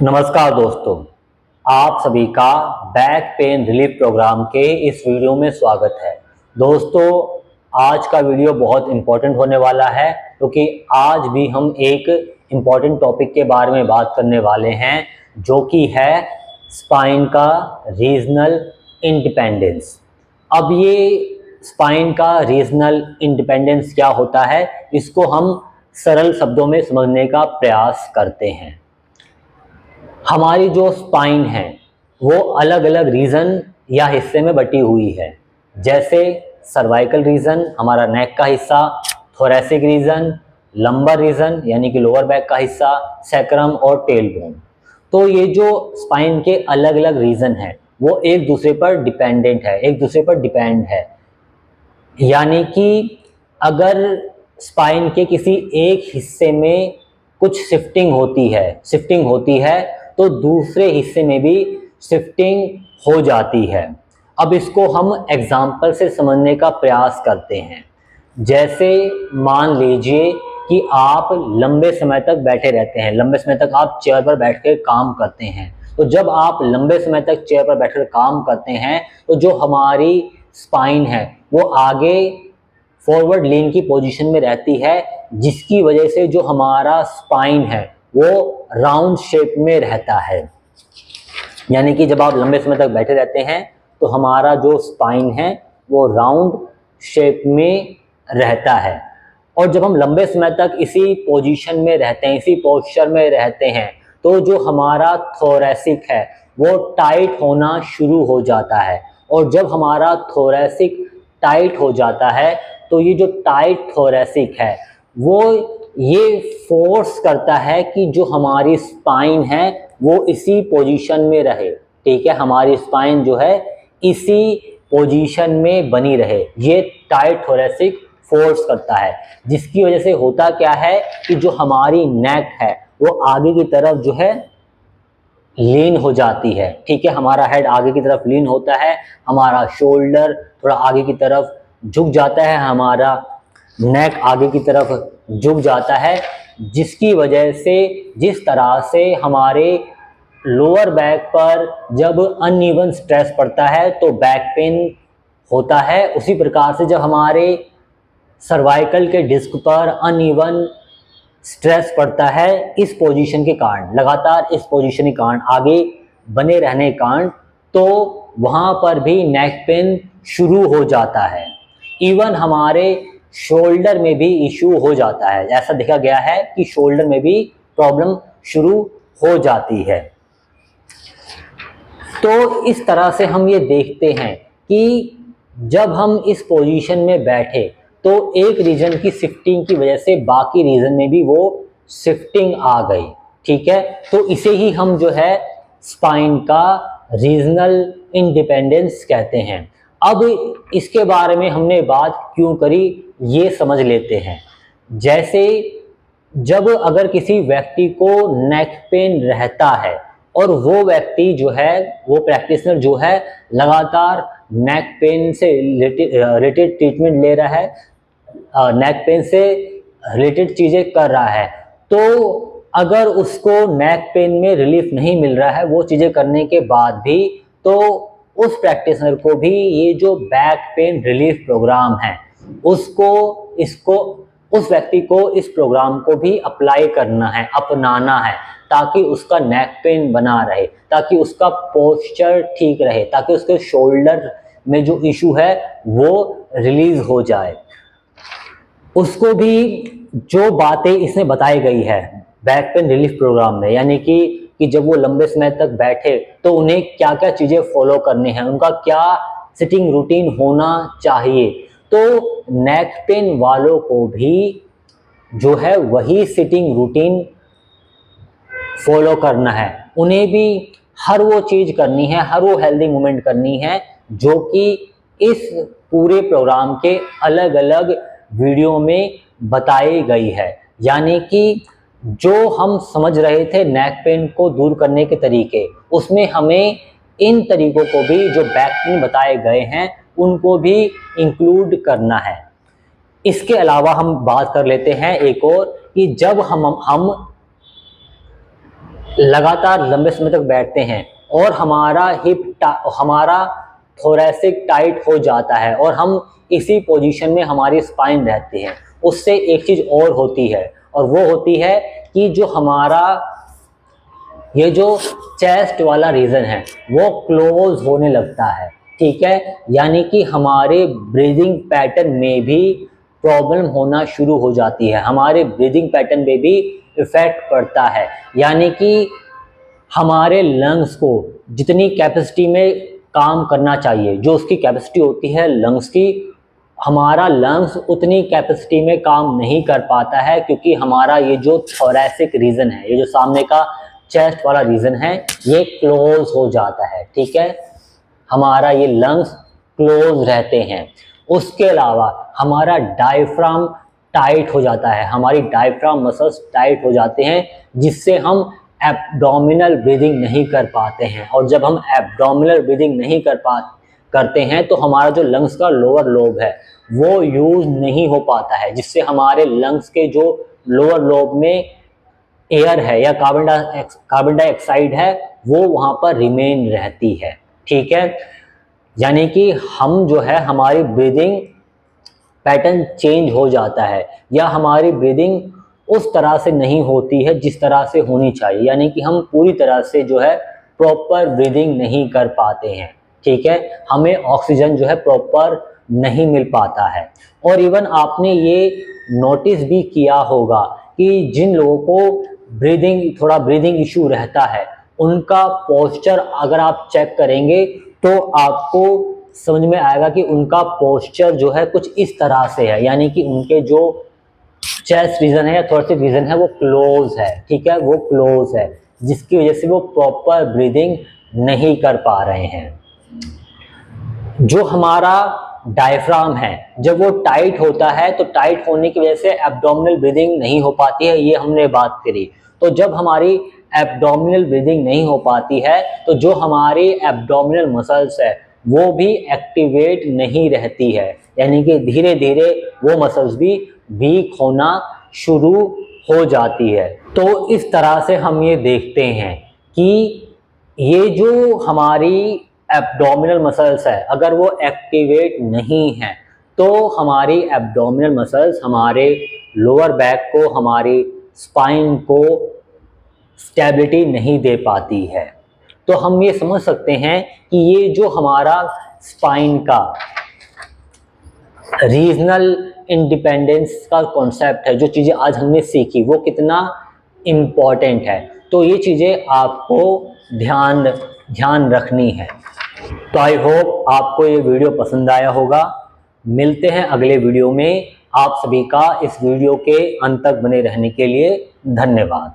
नमस्कार दोस्तों, आप सभी का बैक पेन रिलीफ प्रोग्राम के इस वीडियो में स्वागत है। दोस्तों, आज का वीडियो बहुत इम्पोर्टेंट होने वाला है क्योंकि आज भी हम एक इम्पोर्टेंट टॉपिक के बारे में बात करने वाले हैं जो कि है स्पाइन का रीजनल इंडिपेंडेंस। अब ये स्पाइन का रीजनल इंडिपेंडेंस क्या होता है, इसको हम सरल शब्दों में समझने का प्रयास करते हैं। हमारी जो स्पाइन है वो अलग अलग रीजन या हिस्से में बटी हुई है, जैसे सर्वाइकल रीजन हमारा नेक का हिस्सा, थोरैसिक रीजन, लंबर रीजन यानी कि लोअर बैक का हिस्सा, सैक्रम और टेल बोन। तो ये जो स्पाइन के अलग अलग रीजन है वो एक दूसरे पर डिपेंडेंट है, एक दूसरे पर डिपेंड है। यानी कि अगर स्पाइन के किसी एक हिस्से में कुछ शिफ्टिंग होती है तो दूसरे हिस्से में भी शिफ्टिंग हो जाती है। अब इसको हम एग्जाम्पल से समझने का प्रयास करते हैं। जैसे मान लीजिए कि आप लंबे समय तक बैठे रहते हैं, लंबे समय तक आप चेयर पर बैठ कर काम करते हैं। तो जब आप लंबे समय तक चेयर पर बैठकर काम करते हैं तो जो हमारी स्पाइन है वो आगे फॉरवर्ड लीन की पोजीशन में रहती है, जिसकी वजह से जो हमारा स्पाइन है वो राउंड शेप में रहता है। यानी कि जब आप लंबे समय तक बैठे रहते हैं तो हमारा जो स्पाइन है वो राउंड शेप में रहता है। और जब हम लंबे समय तक इसी पोजीशन में रहते हैं, इसी पोस्चर में रहते हैं, तो जो हमारा थोरैसिक है वो टाइट होना शुरू हो जाता है। और जब हमारा थोरैसिक टाइट हो जाता है तो ये जो टाइट थोरैसिक है वो ये फोर्स करता है कि जो हमारी स्पाइन है वो इसी पोजीशन में रहे। ठीक है, हमारी स्पाइन जो है इसी पोजीशन में बनी रहे, ये टाइट थोरैसिक फोर्स करता है। जिसकी वजह से होता क्या है कि जो हमारी नेक है वो आगे की तरफ जो है लीन हो जाती है। ठीक है, हमारा हेड आगे की तरफ लीन होता है, हमारा शोल्डर थोड़ा आगे की तरफ झुक जाता है, हमारा नेक आगे की तरफ झुक जाता है। जिसकी वजह से जिस तरह से हमारे लोअर बैक पर जब अनइवन स्ट्रेस पड़ता है तो बैक पेन होता है, उसी प्रकार से जब हमारे सर्वाइकल के डिस्क पर अनइवन स्ट्रेस पड़ता है इस पोजीशन के कारण, लगातार इस पोजीशन के कारण, आगे बने रहने के कारण, तो वहाँ पर भी नेक पेन शुरू हो जाता है। इवन हमारे शोल्डर में भी इशू हो जाता है। ऐसा देखा गया है कि शोल्डर में भी प्रॉब्लम शुरू हो जाती है। तो इस तरह से हम ये देखते हैं कि जब हम इस पोजीशन में बैठे तो एक रीजन की शिफ्टिंग की वजह से बाकी रीजन में भी वो शिफ्टिंग आ गई। ठीक है, तो इसे ही हम जो है स्पाइन का रीजनल इंडिपेंडेंस कहते हैं। अब इसके बारे में हमने बात क्यों करी ये समझ लेते हैं। जैसे जब अगर किसी व्यक्ति को नेक पेन रहता है और वो व्यक्ति जो है, वो प्रैक्टिशनर जो है लगातार नेक पेन से रिलेटेड ट्रीटमेंट ले रहा है, नेक पेन से रिलेटेड चीज़ें कर रहा है, तो अगर उसको नेक पेन में रिलीफ नहीं मिल रहा है वो चीज़ें करने के बाद भी, तो उस प्रैक्टिशनर को भी ये जो बैक पेन रिलीफ प्रोग्राम है उस व्यक्ति को इस प्रोग्राम को भी अप्लाई करना है, अपनाना है, ताकि उसका नेक पेन बना रहे, ताकि उसका पोस्चर ठीक रहे, ताकि उसके शोल्डर में जो इशू है वो रिलीज हो जाए। उसको भी जो बातें इसमें बताई गई है बैक पेन रिलीफ प्रोग्राम में, यानी कि जब वो लंबे समय तक बैठे तो उन्हें क्या क्या चीज़ें फॉलो करनी है, उनका क्या सिटिंग रूटीन होना चाहिए, तो नेक पेन वालों को भी जो है वही सिटिंग रूटीन फॉलो करना है। उन्हें भी हर वो चीज़ करनी है, हर वो हेल्दी मूवमेंट करनी है जो कि इस पूरे प्रोग्राम के अलग अलग वीडियो में बताई गई है। यानी कि जो हम समझ रहे थे नेक पेन को दूर करने के तरीके, उसमें हमें इन तरीकों को भी जो बैक पेन बताए गए हैं उनको भी इंक्लूड करना है। इसके अलावा हम बात कर लेते हैं एक और कि जब हम लगातार लंबे समय तक बैठते हैं और हमारा थोरैसिक टाइट हो जाता है और हम इसी पोजीशन में हमारी स्पाइन रहती है, उससे एक चीज़ और होती है और वो होती है कि जो हमारा ये जो चेस्ट वाला रीजन है वो क्लोज होने लगता है, ठीक है। यानी कि हमारे ब्रीदिंग पैटर्न में भी प्रॉब्लम होना शुरू हो जाती है, हमारे ब्रीदिंग पैटर्न में भी इफेक्ट पड़ता है। यानी कि हमारे लंग्स को जितनी कैपेसिटी में काम करना चाहिए, जो उसकी कैपेसिटी होती है लंग्स की, हमारा लंग्स उतनी कैपेसिटी में काम नहीं कर पाता है, क्योंकि हमारा ये जो थोरैसिक रीजन है, ये जो सामने का चेस्ट वाला रीजन है, ये क्लोज हो जाता है, ठीक है। हमारा ये लंग्स क्लोज रहते हैं। उसके अलावा हमारा डायफ्राम टाइट हो जाता है, हमारी डायफ्राम मसल्स टाइट हो जाते हैं, जिससे हम एब्डोमिनल ब्रीदिंग नहीं कर पाते हैं। और जब हम एब्डोमिनल ब्रीदिंग नहीं करते हैं तो हमारा जो लंग्स का लोअर लोब है वो यूज नहीं हो पाता है, जिससे हमारे लंग्स के जो लोअर लोब में एयर है या कार्बन डाइऑक्साइड है वो वहाँ पर रिमेन रहती है, ठीक है। यानी कि हम जो है हमारी ब्रीदिंग पैटर्न चेंज हो जाता है या हमारी ब्रीदिंग उस तरह से नहीं होती है जिस तरह से होनी चाहिए, यानी कि हम पूरी तरह से जो है प्रॉपर ब्रीदिंग नहीं कर पाते हैं, ठीक है। हमें ऑक्सीजन जो है प्रॉपर नहीं मिल पाता है। और इवन आपने ये नोटिस भी किया होगा कि जिन लोगों को थोड़ा ब्रीदिंग इशू रहता है, उनका पोस्चर अगर आप चेक करेंगे तो आपको समझ में आएगा कि उनका पोस्चर जो है कुछ इस तरह से है, यानी कि उनके जो चेस्ट रीजन है या थोरैसिक रीजन है वो क्लोज है, ठीक है, वो क्लोज है, जिसकी वजह से वो प्रॉपर ब्रीदिंग नहीं कर पा रहे हैं। जो हमारा डायफ्राम है जब वो टाइट होता है तो टाइट होने की वजह से एब्डोमिनल ब्रीदिंग नहीं हो पाती है, ये हमने बात करी। तो जब हमारी एब्डोमिनल ब्रीदिंग नहीं हो पाती है तो जो हमारी एब्डोमिनल मसल्स है वो भी एक्टिवेट नहीं रहती है, यानी कि धीरे धीरे वो मसल्स भी वीक होना शुरू हो जाती है। तो इस तरह से हम ये देखते हैं कि ये जो हमारी एब्डोमिनल मसल्स है अगर वो एक्टिवेट नहीं है तो हमारी एब्डोमिनल मसल्स हमारे लोअर बैक को, हमारी स्पाइन को स्टेबिलिटी नहीं दे पाती है। तो हम ये समझ सकते हैं कि ये जो हमारा स्पाइन का रीजनल इंडिपेंडेंस का कॉन्सेप्ट है, जो चीज़ें आज हमने सीखी वो कितना इम्पॉर्टेंट है। तो ये चीज़ें आपको ध्यान रखनी है। तो आई होप आपको ये वीडियो पसंद आया होगा। मिलते हैं अगले वीडियो में। आप सभी का इस वीडियो के अंत तक बने रहने के लिए धन्यवाद।